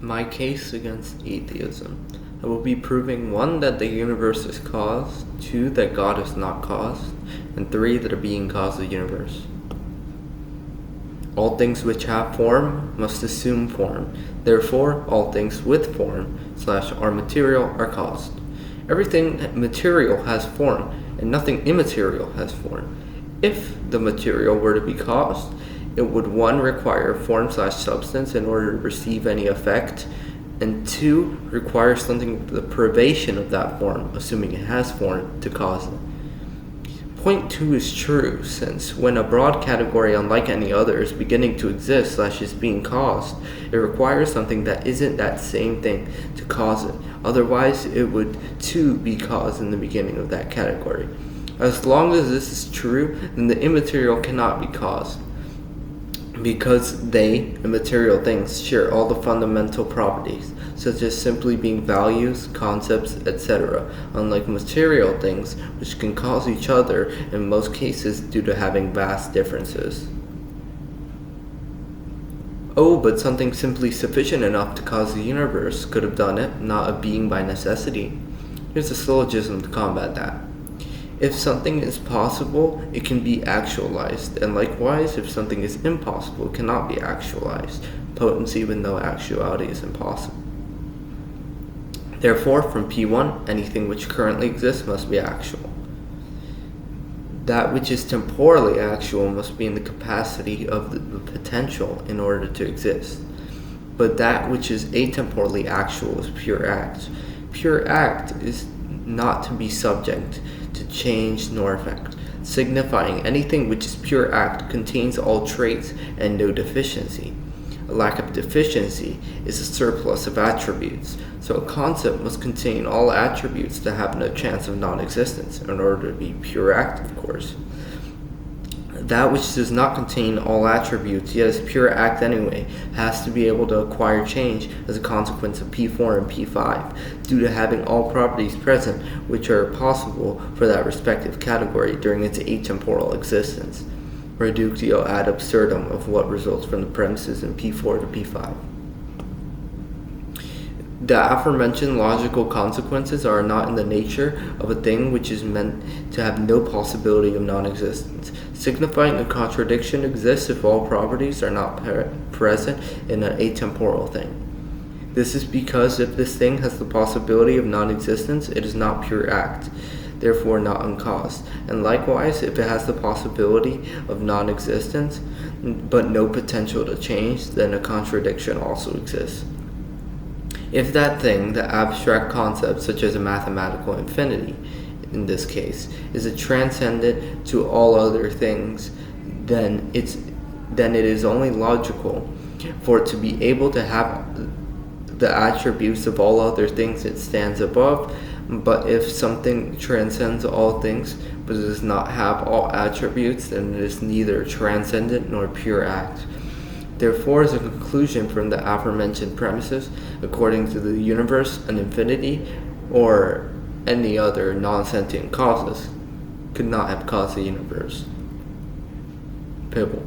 My case against atheism. I will be proving 1. That the universe is caused, 2. That God is not caused, and 3. That a being caused the universe. All things which have form must assume form. Therefore, all things with form / are material are caused. Everything material has form, and nothing immaterial has form. If the material were to be caused, it would 1. Require form / substance in order to receive any effect, and 2. Require something the privation of that form, assuming it has form, to cause it. Point 2 is true, since when a broad category unlike any other is beginning to exist / is being caused, it requires something that isn't that same thing to cause it. Otherwise, it would too be caused in the beginning of that category. As long as this is true, then the immaterial cannot be caused, because they, immaterial things, share all the fundamental properties, such as simply being values, concepts, etc., unlike material things, which can cause each other in most cases due to having vast differences. Oh, but something simply sufficient enough to cause the universe could have done it, not a being by necessity. Here's a syllogism to combat that. If something is possible, it can be actualized, and likewise, if something is impossible, it cannot be actualized. Potency with no actuality is impossible. Therefore, from P1, anything which currently exists must be actual. That which is temporally actual must be in the capacity of the potential in order to exist. But that which is atemporally actual is pure act. Pure act is not to be subject to change nor effect, signifying anything which is pure act contains all traits and no deficiency. A lack of deficiency is a surplus of attributes, so a concept must contain all attributes to have no chance of non-existence in order to be pure act, of course. That which does not contain all attributes, yet is pure act anyway, has to be able to acquire change as a consequence of P4 and P5, due to having all properties present which are possible for that respective category during its atemporal existence. Reductio ad absurdum of what results from the premises in P4 to P5. The aforementioned logical consequences are not in the nature of a thing which is meant to have no possibility of non-existence, signifying a contradiction exists if all properties are not present in an atemporal thing. This is because if this thing has the possibility of non-existence, it is not pure act, therefore not uncaused, and likewise, if it has the possibility of non-existence, but no potential to change, then a contradiction also exists. If that thing, the abstract concept such as a mathematical infinity, in this case, is a transcendent to all other things, then it is only logical for it to be able to have the attributes of all other things it stands above. But if something transcends all things but does not have all attributes, then it is neither transcendent nor pure act. Therefore, as a conclusion from the aforementioned premises, according to the universe, an infinity, or any other non-sentient causes, could not have caused the universe. Pibble.